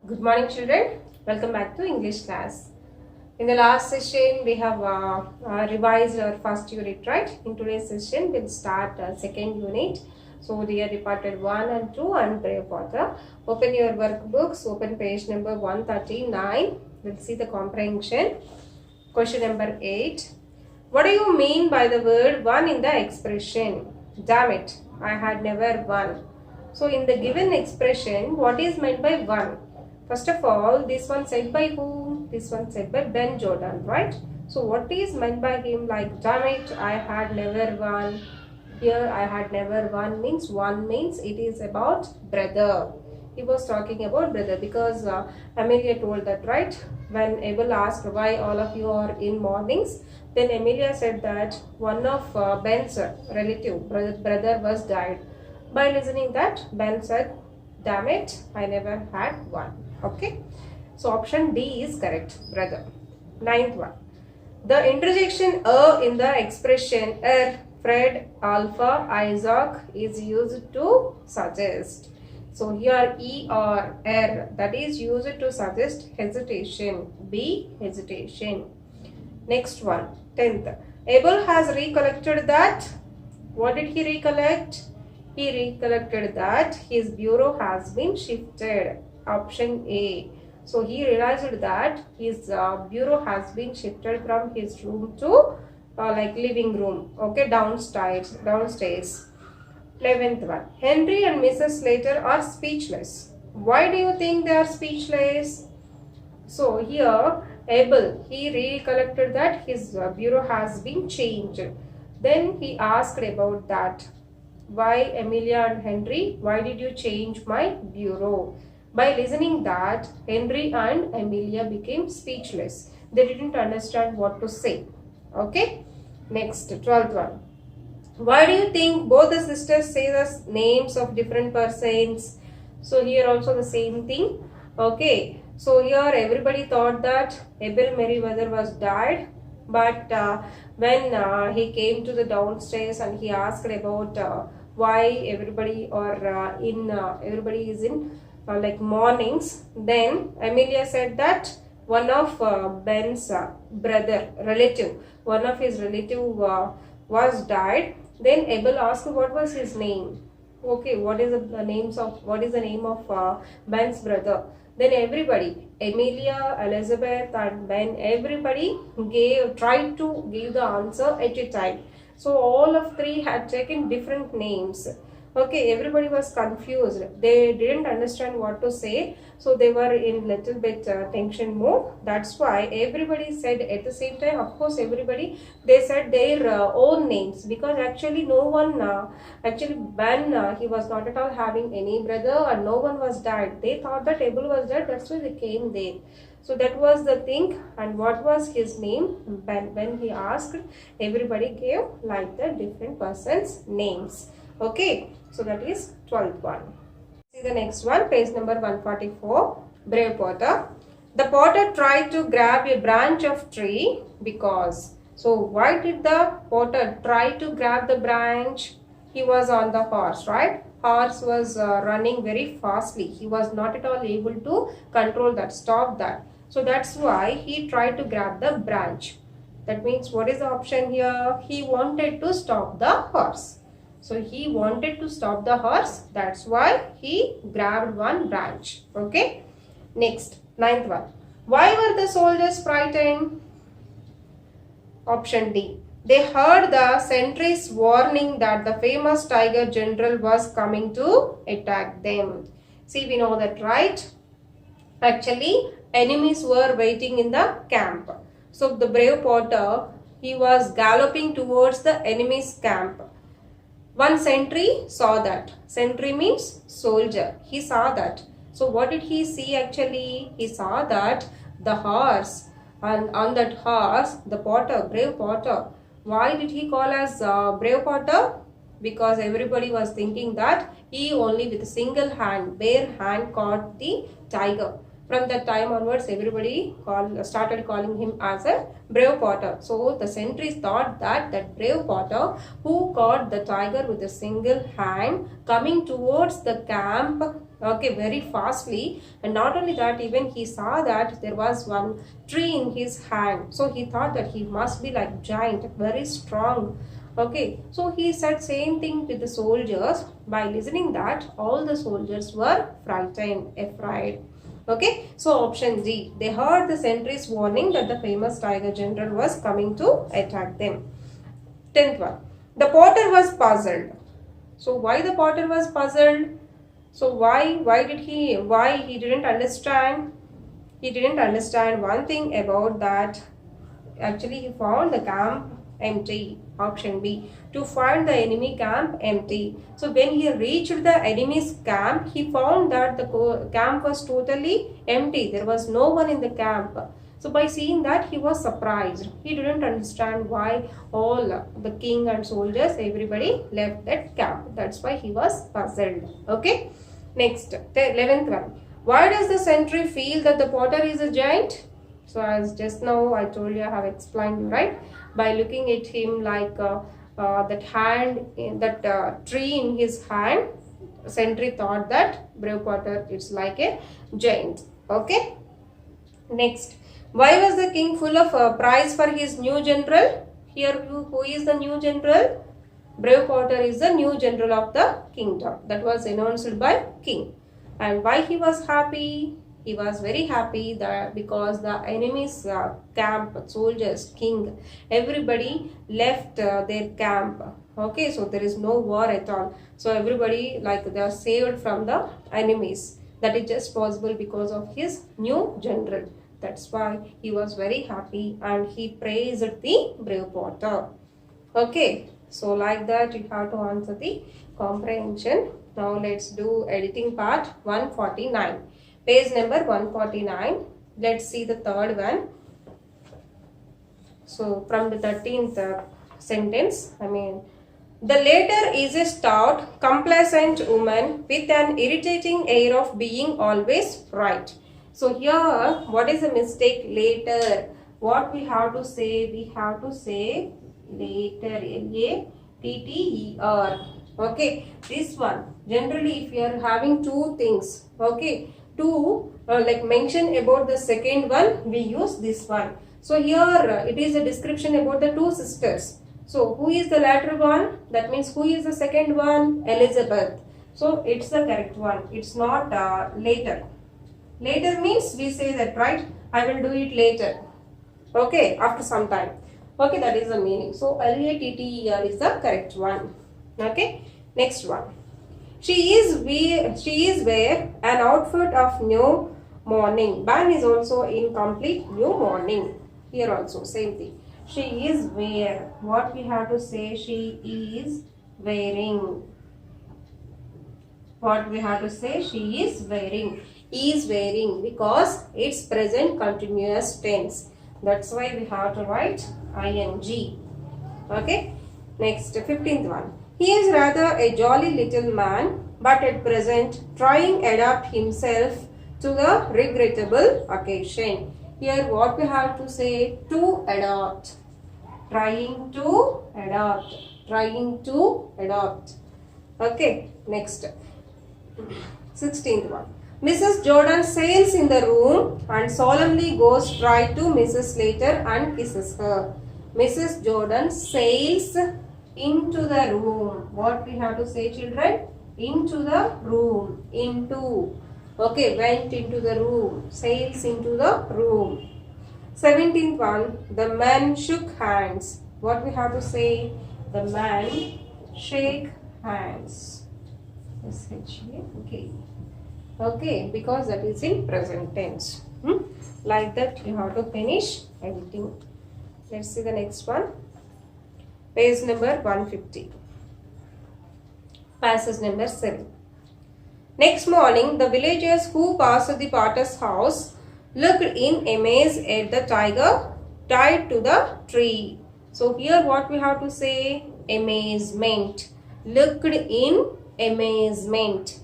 Good morning, children. Welcome back to English class. In the last session, we have revised our first unit, right? In today's session, we'll start second unit. So, they are departed 1 and 2 and Brave Potter. Open your workbooks, open page number 139. We'll see the comprehension. Question number 8. What do you mean by the word one in the expression? Damn it, I had never won. So, in the given expression, what is meant by one? First of all, this one said by whom? This one said by Ben Jordan, right? So what is meant by him? Like, damn it, I had never won. Here, I had never won means one means it is about brother. He was talking about brother because Amelia told that, right? When Abel asked why all of you are in mornings, then Amelia said that one of Ben's relative, brother was died. By listening that, Ben said, damn it, I never had one. Okay, so option D is correct, brother. Ninth one. The interjection in the expression Fred, Alpha, Isaac is used to suggest. So here E or R, that is used to suggest hesitation. B, hesitation. Next one, 10th. Abel has recollected that. What did he recollect? He recollected that his bureau has been shifted. Option A. So he realized that his bureau has been shifted from his room to like living room. Okay, downstairs. 11th one. Henry and Mrs. Slater are speechless. Why do you think they are speechless? So here Abel, he recollected that his bureau has been changed. Then he asked about that. Why, Amelia and Henry, why did you change my bureau? By listening that, Henry and Amelia became speechless. They didn't understand what to say. Okay. Next, 12th one. Why do you think both the sisters say the names of different persons? So here also the same thing. Okay. So here everybody thought that Abel Merriweather was died. But when he came to the downstairs and he asked about why everybody everybody is in like mornings, then Amelia said that one of Ben's brother relative, one of his relative was died. Then Abel asked what was his name. Okay, what is the name of Ben's brother? Then everybody, Amelia, Elizabeth and Ben, everybody tried to give the answer at a time. So all of three had taken different names. Okay, everybody was confused. They didn't understand what to say. So they were in little bit tension mode. That's why everybody said at the same time, of course everybody, they said their own names. Because actually no one, actually Ben, he was not at all having any brother and no one was died. They thought that Abel was dead. That's why they came there. So that was the thing. And what was his name? Ben. When he asked, everybody gave like the different persons' names. Okay, so that is 12th one. See the next one, page number 144, Brave Potter. The potter tried to grab a branch of tree because. So why did the potter try to grab the branch? He was on the horse, right? Horse was running very fastly. He was not at all able to control that, stop that. So that's why he tried to grab the branch. That means what is the option here? He wanted to stop the horse. So he wanted to stop the horse. That's why he grabbed one branch. Okay. Next, 9th one. Why were the soldiers frightened? Option D. They heard the sentries warning that the famous tiger general was coming to attack them. See, we know that, right? Actually, enemies were waiting in the camp. So the brave Potter, he was galloping towards the enemy's camp. One sentry saw that. Sentry means soldier. He saw that. So what did he see actually? He saw that the horse, and on that horse, the Potter, brave Potter. Why did he call as brave Potter? Because everybody was thinking that he only with a single hand, bare hand caught the tiger. From that time onwards, everybody started calling him as a brave Potter. So the sentries thought that that brave Potter who caught the tiger with a single hand coming towards the camp Okay, very fastly. And not only that, even he saw that there was one tree in his hand. So he thought that he must be like giant, very strong. Okay, so he said same thing to the soldiers. By listening that, all the soldiers were frightened, afraid. Okay, so option D. They heard the sentry's warning that the famous tiger general was coming to attack them. 10th one. The potter was puzzled. So why the potter was puzzled? So why he didn't understand? He didn't understand one thing about that. Actually, he found the camp empty. Option B. To find the enemy camp empty. So when he reached the enemy's camp, he found that the camp was totally empty. There was no one in the camp. So by seeing that, he was surprised. He didn't understand why all the king and soldiers, everybody left that camp. That's why he was puzzled. Okay. Next, the 11th one. Why does the sentry feel that the potter is a giant? So as just now I told you, I have explained, right? By looking at him like that hand, that tree in his hand, sentry thought that brave potter is like a giant. Okay. Next, why was the king full of praise for his new general? Here, who is the new general? Brave Potter is the new general of the kingdom. That was announced by king. And why he was happy? He was very happy that because the enemy's camp, soldiers, king, everybody left their camp. Okay, so there is no war at all. So everybody, like, they are saved from the enemies. That is just possible because of his new general. That's why he was very happy and he praised the brave Potter. Okay. So like that you have to answer the comprehension. Now let's do editing part 149. Page number 149. Let's see the third one. So from the 13th sentence, the latter is a stout, complacent woman with an irritating air of being always right. So here, what is the mistake? Later. What we have to say? We have to say later, L-A-T-T-E-R. Okay, this one, generally if you are having two things, okay, to like mention about the second one, we use this one. So here it is a description about the two sisters. So who is the latter one? That means who is the second one? Elizabeth. So it's the correct one. It's not later. Later means we say that, right? I will do it later. Okay, after some time. Okay, that is the meaning. So L-A-T-T-E-R is the correct one. Okay, next one. She is wear an outfit of new mourning. Ban is also incomplete new mourning. Here also same thing. She is wear. What we have to say? She is wearing. What we have to say? She is wearing. Is wearing because it's present continuous tense. That's why we have to write ing. Okay. Next, 15th one. He is rather a jolly little man, but at present trying adapt himself to the regrettable occasion. Here what we have to say? To adopt. Trying to adopt. Trying to adopt. Okay. Next, 16th one. Mrs. Jordan sails in the room and solemnly goes straight to Mrs. Slater and kisses her. Mrs. Jordan sails into the room. What we have to say, children? Into the room. Into. Okay, went into the room. Sails into the room. 17th one. The man shook hands. What we have to say? The man shake hands. Okay. Okay, because that is in present tense. Like that you have to finish editing. Let's see the next one. Page number 150. Passage number 7. Next morning, the villagers who passed the potter's house looked in amaze at the tiger tied to the tree. So here what we have to say? Amazement. Looked in amazement.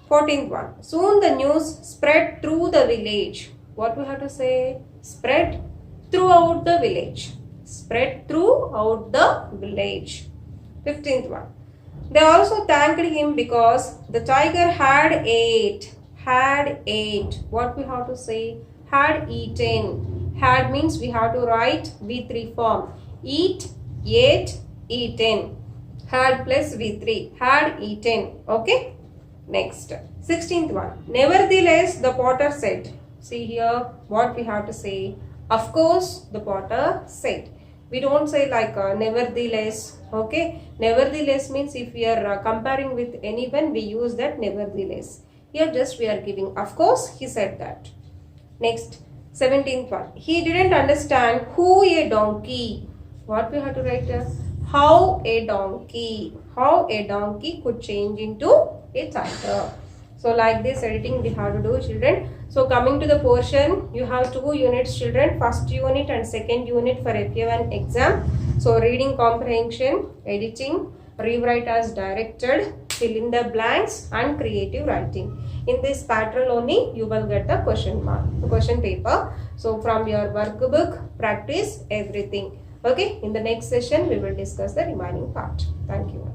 14th one. Soon the news spread through the village. What we have to say? Spread throughout the village. Spread throughout the village. 15th one. They also thanked him because the tiger had ate. Had ate. What we have to say? Had eaten. Had means we have to write V3 form. Eat, ate, eaten. Had plus V3. Had eaten. Okay. Next. 16th one. Nevertheless, the potter said. See here what we have to say. Of course, the potter said. We don't say like nevertheless. Okay. Nevertheless means if we are comparing with anyone, we use that nevertheless. Here just we are giving. Of course, he said that. Next. 17th one. He didn't understand who a donkey. What we have to write here? How a donkey could change into a tiger. So like this editing we have to do, children. So coming to the portion, you have 2 units, children. First unit and second unit for FA1 exam. So reading comprehension, editing, rewrite as directed, fill in the blanks and creative writing. In this pattern only you will get the question paper. So from your workbook, practice everything. Okay, in the next session we will discuss the remaining part. Thank you.